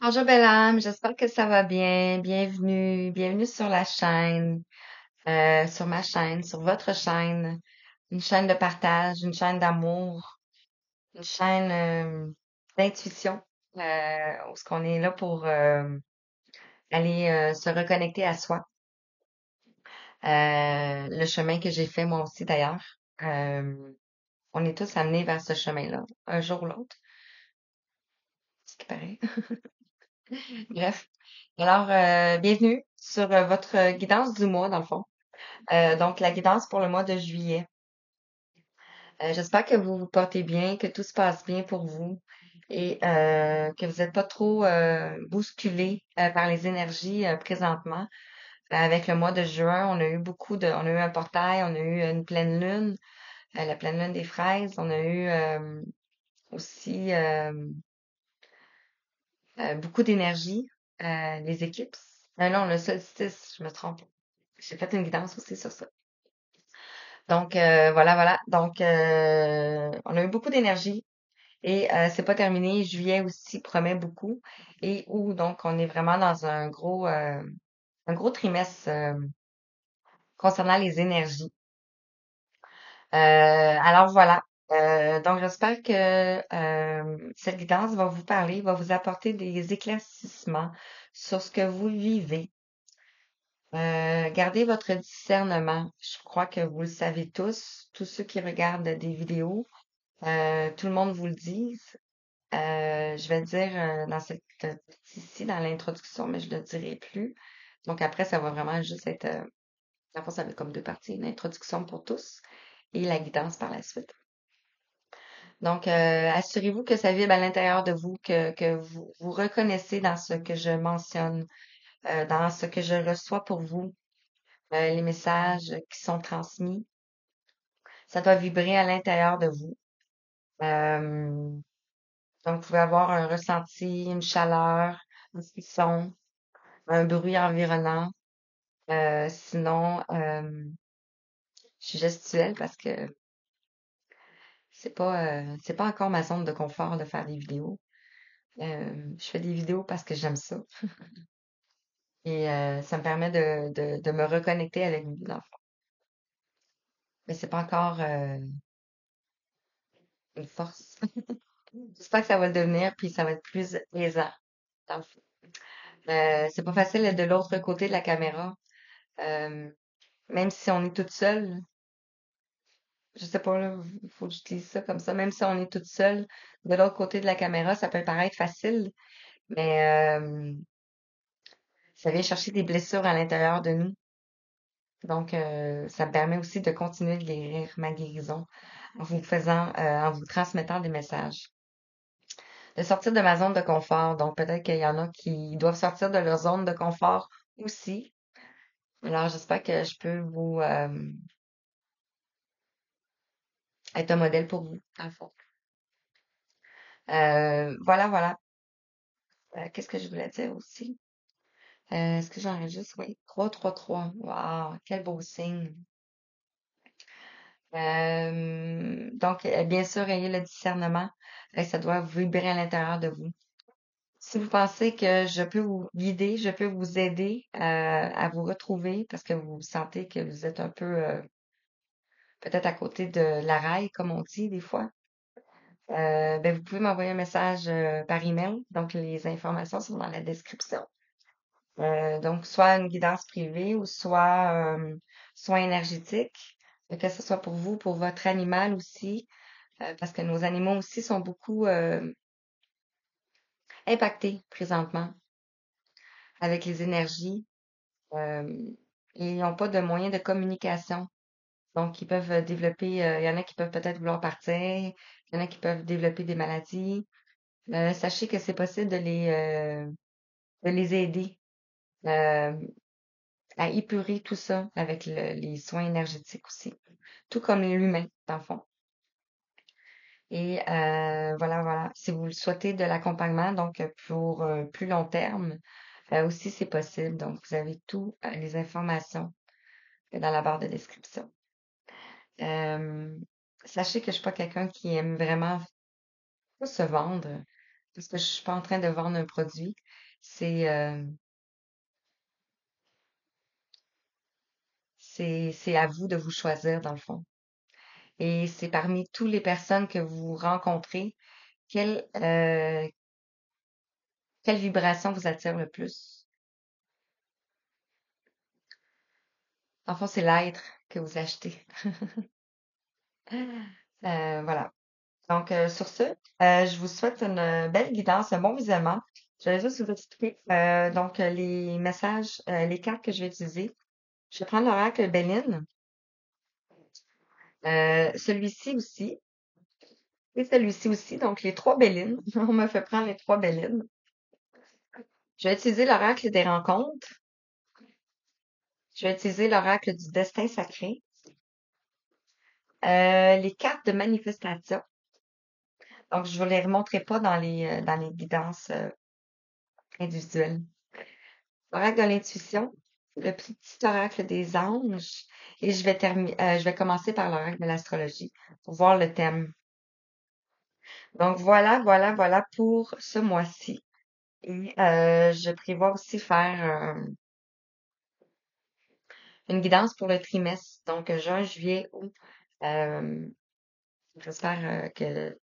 Bonjour belle âme, j'espère que ça va bien. Bienvenue sur la chaîne, sur ma chaîne, sur votre chaîne, une chaîne de partage, une chaîne d'amour, une chaîne d'intuition, où ce qu'on est là pour aller se reconnecter à soi. Le chemin que j'ai fait moi aussi d'ailleurs. Euh, on est tous amenés vers ce chemin-là, un jour ou l'autre, ce qui paraît. Bref. Alors, bienvenue sur votre guidance du mois, dans le fond. Donc, la guidance pour le mois de juillet. J'espère que vous vous portez bien, que tout se passe bien pour vous et que vous n'êtes pas trop bousculé par les énergies présentement. Avec le mois de juin, on a eu un portail, on a eu une pleine lune, la pleine lune des fraises. On a eu aussi beaucoup d'énergie, les éclipses. Non, le solstice, je me trompe. J'ai fait une guidance aussi sur ça. Donc voilà. Donc on a eu beaucoup d'énergie et c'est pas terminé. Juillet aussi promet beaucoup et où donc on est vraiment dans un gros trimestre concernant les énergies. Alors voilà. Donc j'espère que cette guidance va vous parler, va vous apporter des éclaircissements sur ce que vous vivez. Gardez votre discernement. Je crois que vous le savez tous ceux qui regardent des vidéos. Tout le monde vous le dit. Je vais le dire dans ici, dans l'introduction, mais je le dirai plus. Donc après, ça va vraiment juste être, dans le fond, ça va être comme deux parties, une introduction pour tous et la guidance par la suite. Donc, assurez-vous que ça vibre à l'intérieur de vous, que vous vous reconnaissez dans ce que je mentionne, dans ce que je reçois pour vous, les messages qui sont transmis. Ça doit vibrer à l'intérieur de vous. Euh, donc, vous pouvez avoir un ressenti, une chaleur, un frisson, un bruit environnant. Sinon, je suis gestuelle parce que c'est pas encore ma zone de confort de faire des vidéos. Je fais des vidéos parce que j'aime ça et ça me permet de me reconnecter avec vous, dans le fond. Mais c'est pas encore une force. J'espère que ça va le devenir, puis ça va être plus aisant, dans le fond. C'est pas facile d'être de l'autre côté de la caméra. Euh, Même si on est toute seule, je sais pas, là, il faut que j'utilise ça comme ça. Même si on est toute seule, de l'autre côté de la caméra, ça peut paraître facile, mais ça vient chercher des blessures à l'intérieur de nous. Donc, ça me permet aussi de continuer de guérir ma guérison en vous faisant, en vous transmettant des messages. De sortir de ma zone de confort. Donc, peut-être qu'il y en a qui doivent sortir de leur zone de confort aussi. Alors, j'espère que je peux vous être un modèle pour vous, dans le fond. Voilà. Qu'est-ce que je voulais dire aussi? Est-ce que j'enregistre? Oui. 333. Wow, quel beau signe. Donc, bien sûr, ayez le discernement. Ça doit vibrer à l'intérieur de vous. Si vous pensez que je peux vous guider, je peux vous aider à vous retrouver parce que vous sentez que vous êtes un peu peut-être à côté de la raille, comme on dit des fois, ben vous pouvez m'envoyer un message par email. Donc, les informations sont dans la description. Donc, soit une guidance privée ou soit soin énergétique, que ce soit pour vous, pour votre animal aussi, parce que nos animaux aussi sont beaucoup impactés présentement avec les énergies. euh, Ils n'ont pas de moyens de communication. Donc, ils peuvent développer, il y en a qui peuvent peut-être vouloir partir, il y en a qui peuvent développer des maladies. Sachez que c'est possible de les aider euh, à épurer tout ça avec les soins énergétiques aussi, tout comme l'humain, dans le fond. Et voilà. Si vous le souhaitez de l'accompagnement, donc pour plus long terme, aussi c'est possible. Donc, vous avez tout les informations dans la barre de description. Euh, Sachez que je suis pas quelqu'un qui aime vraiment pas se vendre. parce que je suis pas en train de vendre un produit. C'est c'est à vous de vous choisir dans le fond. Et c'est parmi toutes les personnes que vous rencontrez, quelle quelle vibration vous attire le plus? En fond, c'est l'être que vous achetez. Voilà. Donc, sur ce, je vous souhaite une belle guidance, un bon visionnement. Je vais juste vous expliquer donc les messages, les cartes que je vais utiliser. Je vais prendre l'oracle Béline, celui-ci aussi, et celui-ci aussi, donc les trois Bélines. On me fait prendre les trois Bélines. Je vais utiliser l'oracle des rencontres. Je vais utiliser l'oracle du destin sacré. Les cartes de manifestation. Donc, je ne vous les remontrerai pas dans les guidances individuelles. L'oracle de l'intuition, le petit oracle des anges, et je vais commencer par l'oracle de l'astrologie pour voir le thème. Donc voilà pour ce mois-ci. Et je prévois aussi faire une guidance pour le trimestre, donc juin, juillet, août. Euh, J'espère que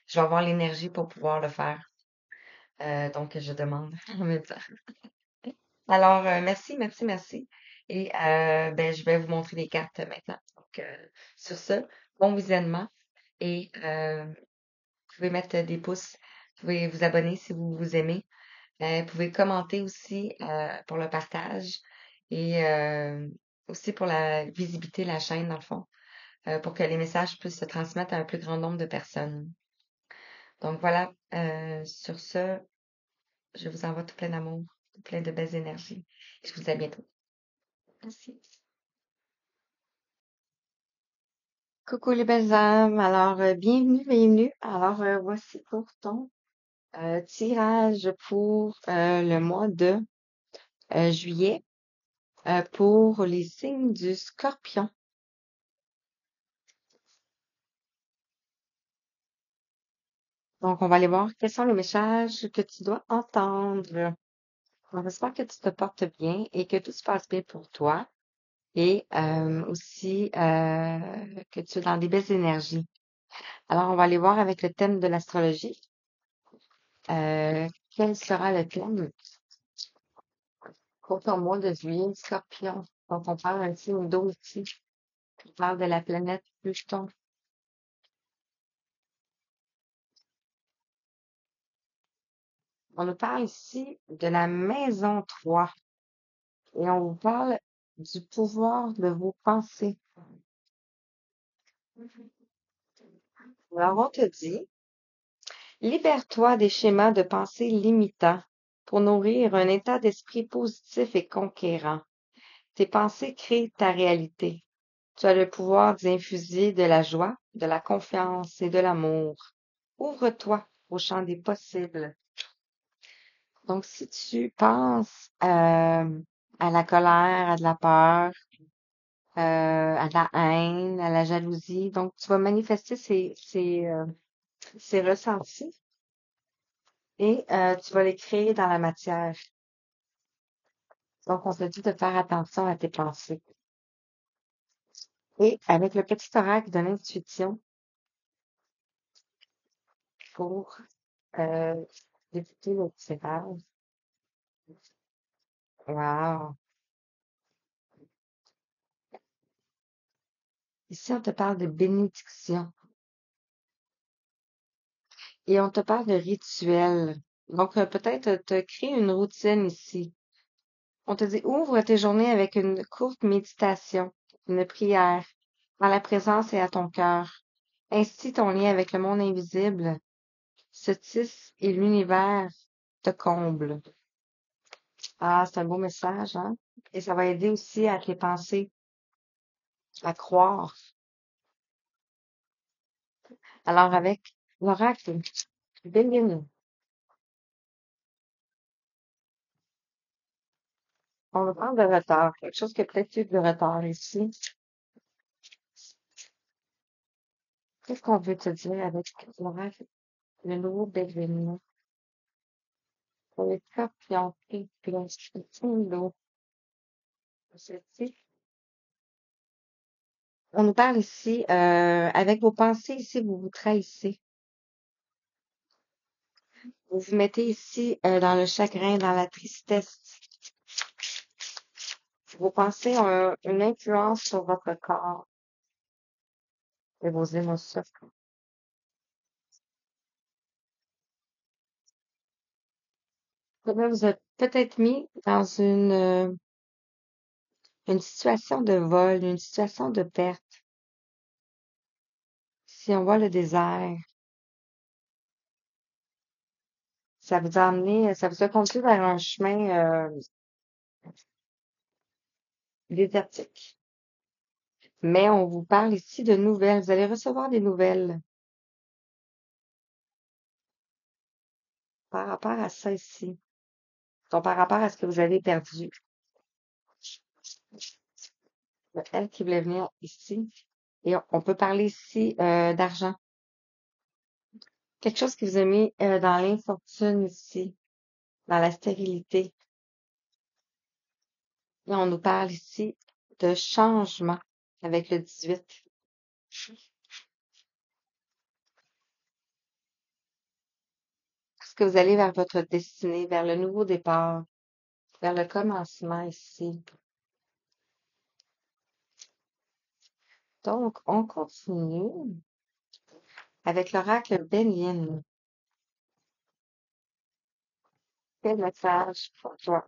je vais avoir l'énergie pour pouvoir le faire. Donc je demande en même temps. Alors, merci. Et ben, je vais vous montrer les cartes maintenant. Donc, sur ce, bon visionnement. Et vous pouvez mettre des pouces. Vous pouvez vous abonner si vous vous aimez. Vous pouvez commenter aussi pour le partage et aussi pour la visibilité de la chaîne, dans le fond, pour que les messages puissent se transmettre à un plus grand nombre de personnes. Donc voilà, sur ce, je vous envoie tout plein d'amour, tout plein de belles énergies. Et je vous dis à bientôt. Merci. Coucou les belles âmes. Alors, bienvenue. Alors, voici pour ton tirage pour le mois de juillet pour les signes du Scorpion. Donc, on va aller voir quels sont les messages que tu dois entendre. On j'espère que tu te portes bien et que tout se passe bien pour toi et aussi que tu es dans des belles énergies. Alors, on va aller voir avec le thème de l'astrologie. Quel sera le thème pour ton mois de juillet, Scorpion? Donc, on parle un signe d'eau ici. On parle de la planète Pluton. On nous parle ici de la maison 3 et on vous parle du pouvoir de vos pensées. Alors, on te dit, libère-toi des schémas de pensée limitants pour nourrir un état d'esprit positif et conquérant. Tes pensées créent ta réalité. Tu as le pouvoir d'y infuser de la joie, de la confiance et de l'amour. Ouvre-toi au champ des possibles. Donc, si tu penses à la colère, à de la peur, à de la haine, à la jalousie, donc tu vas manifester ces ressentis et tu vas les créer dans la matière. Donc, on te dit de faire attention à tes pensées. Et avec le petit oracle de l'intuition pour euh, débuter le tirage. Wow! Ici, on te parle de bénédiction et on te parle de rituel. Donc, peut-être te créer une routine ici. On te dit, ouvre tes journées avec une courte méditation, une prière, dans la présence et à ton cœur. Ainsi, ton lien avec le monde invisible se tisse et l'univers te comble. Ah, c'est un beau message, hein? Et ça va aider aussi à tes pensées, à croire. Alors, avec l'oracle, Béline, on me parle de retard, quelque chose qui a peut-être eu de retard ici. Qu'est-ce qu'on veut te dire avec l'oracle, le nouveau Béline? Pour les scorpions, et puis la l'eau. On nous parle ici, avec vos pensées ici, vous vous trahissez. Vous vous mettez ici dans le chagrin, dans la tristesse. Vos pensées ont une influence sur votre corps et vos émotions. Vous êtes peut-être mis dans une situation de vol, une situation de perte. Si on voit le désert, ça vous a amené, ça vous a conduit vers un chemin désertique. Mais on vous parle ici de nouvelles. Vous allez recevoir des nouvelles par rapport à ça ici. Donc, par rapport à ce que vous avez perdu. Elle qui voulait venir ici. Et on peut parler ici d'argent. Quelque chose qui vous a mis dans l'infortune ici, dans la stérilité. Et on nous parle ici de changement avec le 18. Parce que vous allez vers votre destinée, vers le nouveau départ, vers le commencement ici. Donc, on continue avec l'oracle Bélienne. Quel message pour toi?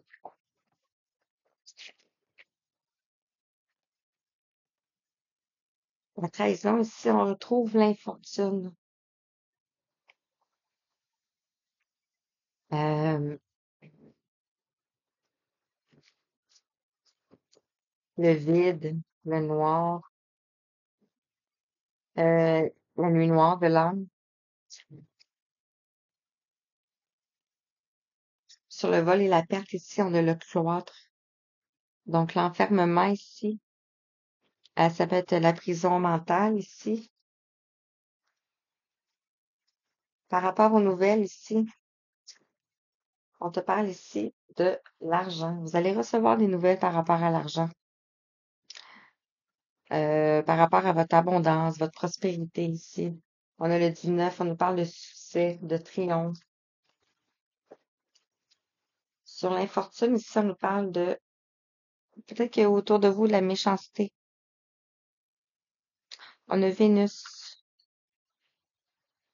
La trahison, ici, on retrouve l'infortune. Euh, le vide, le noir, la nuit noire de l'âme. Sur le vol et la perte, ici, on a le cloître. Donc, l'enfermement ici, ça peut être la prison mentale ici. Par rapport aux nouvelles ici, on te parle ici de l'argent. Vous allez recevoir des nouvelles par rapport à l'argent, par rapport à votre abondance, votre prospérité ici. On a le 19, on nous parle de succès, de triomphe. Sur l'infortune, ici, on nous parle de peut-être qu'il y a autour de vous de la méchanceté. On a Vénus.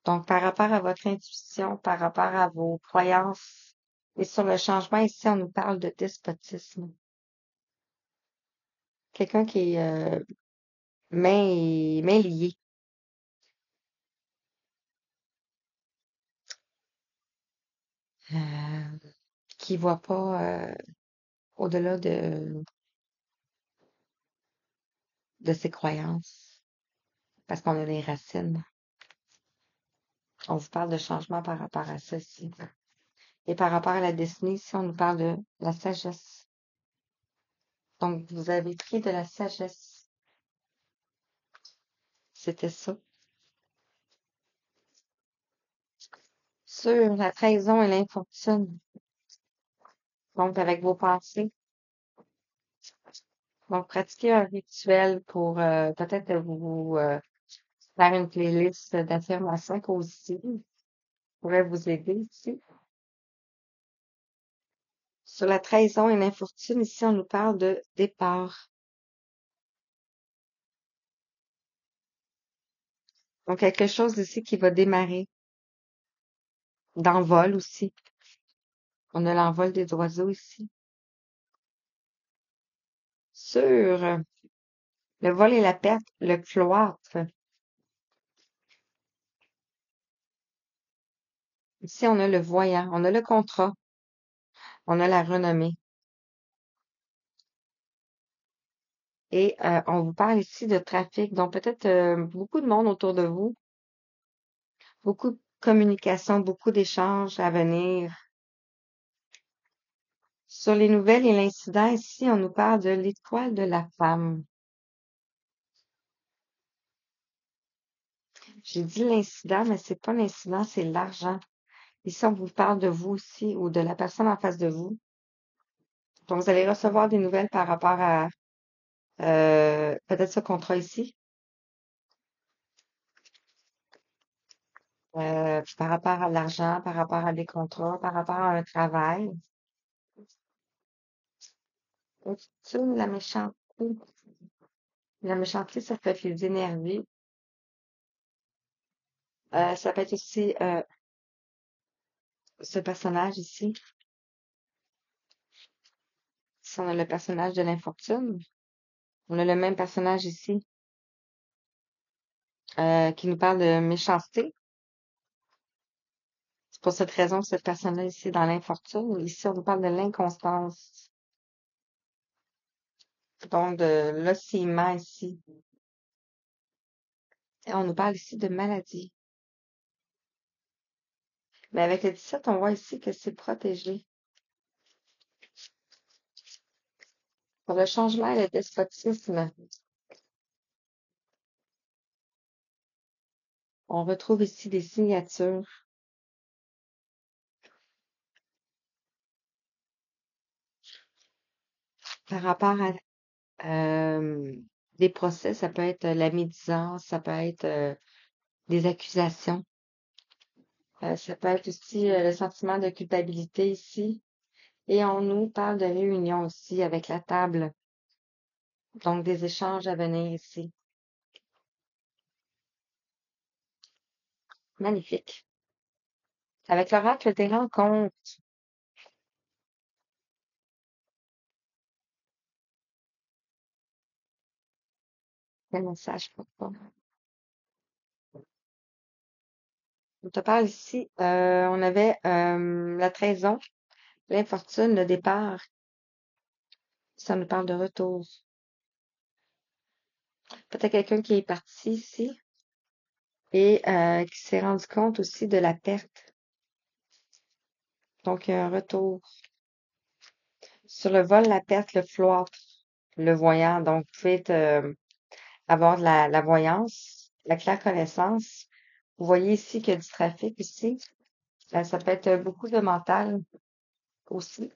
Donc, par rapport à votre intuition, par rapport à vos croyances, et sur le changement, ici, on nous parle de despotisme. Quelqu'un qui est main liée. euh, qui voit pas au-delà de ses croyances, parce qu'on a des racines. On vous parle de changement par rapport à ceci. Et par rapport à la destinée, ici, on nous parle de la sagesse. Donc, vous avez pris de la sagesse. C'était ça. Sur la trahison et l'infortune. Donc, avec vos pensées. Donc, pratiquez un rituel pour peut-être vous faire une playlist d'affirmations positives. Pourrait vous aider ici. Sur la trahison et l'infortune, ici, on nous parle de départ. Donc, quelque chose ici qui va démarrer. D'envol aussi. On a l'envol des oiseaux ici. Sur le vol et la perte, le cloître. Ici, on a le voyant, on a le contrat, on a la renommée. Et on vous parle ici de trafic. Donc, peut-être beaucoup de monde autour de vous, beaucoup de communication, beaucoup d'échanges à venir. Sur les nouvelles et l'incident, ici, on nous parle de l'étoile de la femme. J'ai dit l'incident, mais c'est pas l'incident, c'est l'argent. Ici, on vous parle de vous aussi ou de la personne en face de vous. Donc, vous allez recevoir des nouvelles par rapport à peut-être ce contrat ici, par rapport à l'argent, par rapport à des contrats, par rapport à un travail. Au-dessus, la méchanceté. La méchanceté, ça peut être les énerver. Ça peut être aussi ce personnage ici. Si on a le personnage de l'infortune, on a le même personnage ici qui nous parle de méchanceté. C'est pour cette raison que cette personne-là ici est dans l'infortune. Ici, on nous parle de l'inconstance. Donc, de l'oscillement ici. Et on nous parle ici de maladie. Mais avec le 17, on voit ici que c'est protégé. Pour le changement et le despotisme, on retrouve ici des signatures par rapport à des procès. Ça peut être la médisance, ça peut être des accusations. Ça peut être aussi le sentiment de culpabilité ici. Et on nous parle de réunion aussi avec la table. Donc, des échanges à venir ici. Magnifique. Avec l'oracle des rencontres. Quel message pour toi? On te parle ici. On avait la trahison, l'infortune, le départ. Ça nous parle de retour. Peut-être quelqu'un qui est parti ici et qui s'est rendu compte aussi de la perte. Donc, il y a un retour. Sur le vol, la perte, le floir, le voyant. Donc, vous pouvez avoir de la voyance, la claire connaissance. Vous voyez ici qu'il y a du trafic ici. Ça peut être beaucoup de mental aussi.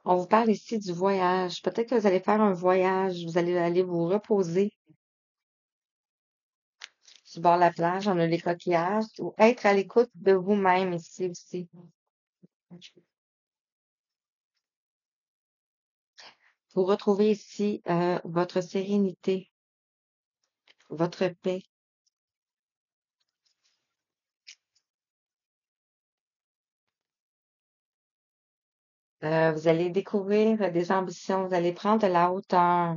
On vous parle ici du voyage. Peut-être que vous allez faire un voyage, vous allez aller vous reposer sur le bord de la plage, on a les coquillages, ou être à l'écoute de vous-même ici aussi. Vous retrouvez ici votre sérénité, votre paix. Vous allez découvrir des ambitions, vous allez prendre de la hauteur,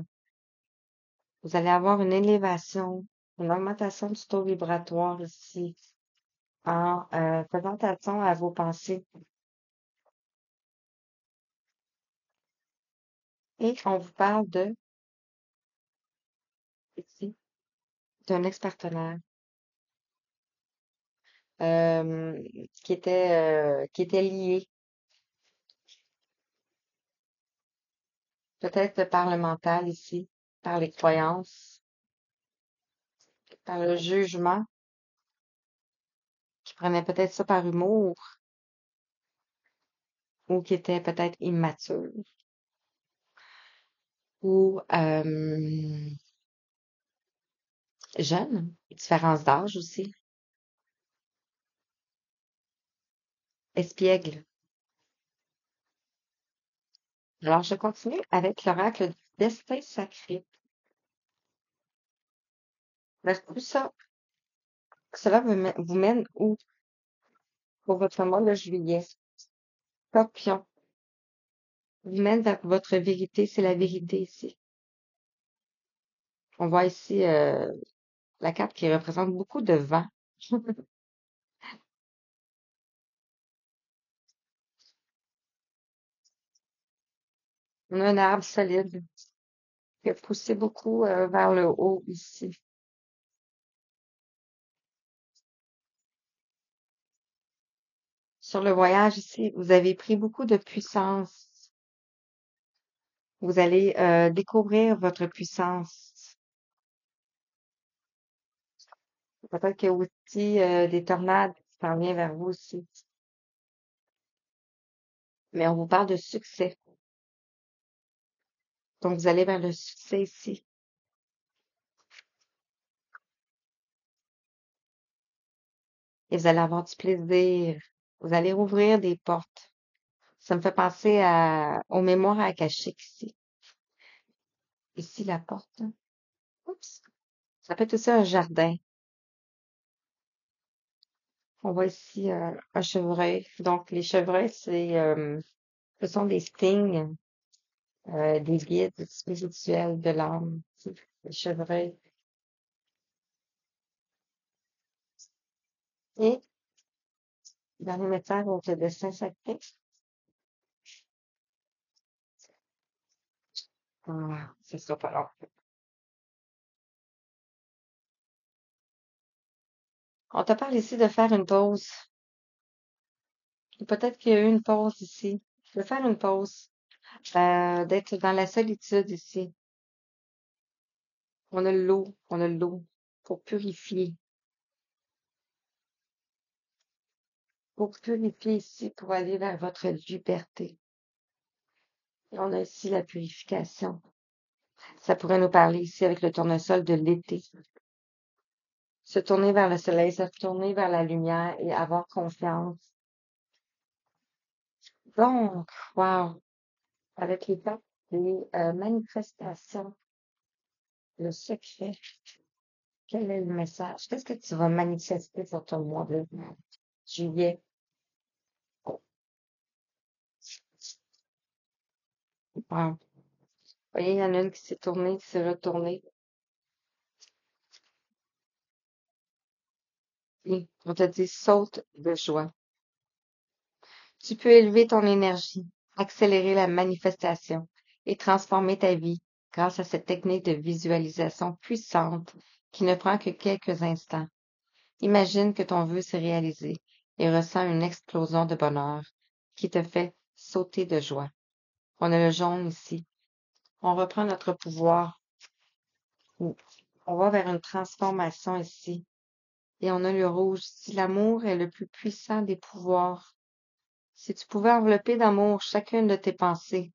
vous allez avoir une élévation, une augmentation du taux vibratoire ici, en faisant attention à vos pensées. Et on vous parle ici, d'un ex-partenaire euh, qui était lié, peut-être par le mental ici, par les croyances, par le jugement, qui prenait peut-être ça par humour, ou qui était peut-être immature, ou jeune, différence d'âge aussi, espiègle. Alors, je continue avec l'oracle du destin sacré. Tout ça, cela vous mène où pour votre mois de juillet? Scorpion. Vous mène vers votre vérité, c'est la vérité ici. On voit ici la carte qui représente beaucoup de vent. On a un arbre solide qui a poussé beaucoup vers le haut ici. Sur le voyage ici, vous avez pris beaucoup de puissance. Vous allez découvrir votre puissance. Peut-être qu'il y a aussi des tornades qui s'en viennent vers vous aussi. Mais on vous parle de succès. Donc, vous allez vers le succès ici. Et vous allez avoir du plaisir. Vous allez ouvrir des portes. Ça me fait penser aux mémoires akashiques ici. Ici, la porte. Oups. Ça peut être aussi un jardin. On voit ici un chevreuil. Donc, les chevreuils, ce sont des signes, des guides spirituels de l'âme. Les chevreuils. Et dans les messages avec le dessin sacré, ce sera pas long. On te parle ici de faire une pause. Peut-être qu'il y a eu une pause ici. De faire une pause. D'être dans la solitude ici. On a l'eau pour purifier. Pour purifier ici, pour aller vers votre liberté. Et on a ici la purification. Ça pourrait nous parler ici avec le tournesol de l'été. Se tourner vers le soleil, se tourner vers la lumière et avoir confiance. Donc, wow, avec les cartes des manifestations, le secret, quel est le message? Qu'est-ce que tu vas manifester pour ton mois de juillet? Wow. Vous voyez, il y en a une qui s'est tournée, qui s'est retournée. Et on te dit saute de joie. Tu peux élever ton énergie, accélérer la manifestation et transformer ta vie grâce à cette technique de visualisation puissante qui ne prend que quelques instants. Imagine que ton vœu s'est réalisé et ressens une explosion de bonheur qui te fait sauter de joie. On a le jaune ici. On reprend notre pouvoir. On va vers une transformation ici. Et on a le rouge. Si l'amour est le plus puissant des pouvoirs, si tu pouvais envelopper d'amour chacune de tes pensées,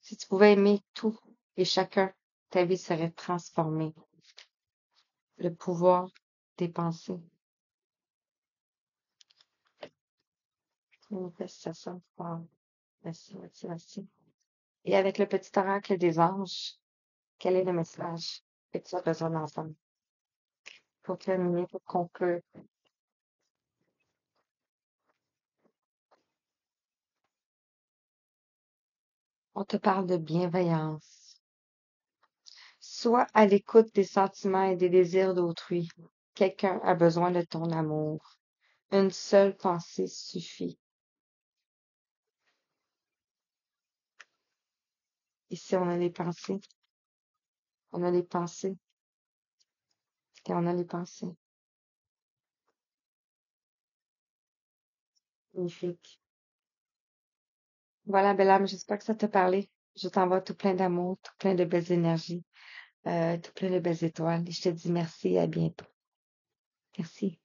si tu pouvais aimer tout et chacun, ta vie serait transformée. Le pouvoir des pensées. Manifestation. Wow. Merci, merci, merci. Et avec le petit oracle des anges, quel est le message que tu as besoin d'entendre pour terminer, pour conclure? On te parle de bienveillance. Sois à l'écoute des sentiments et des désirs d'autrui. Quelqu'un a besoin de ton amour. Une seule pensée suffit. Ici, on a les pensées. On a les pensées. Et on a les pensées. Magnifique. Voilà, belle âme, j'espère que ça t'a parlé. Je t'envoie tout plein d'amour, tout plein de belles énergies, tout plein de belles étoiles. Et je te dis merci et à bientôt. Merci.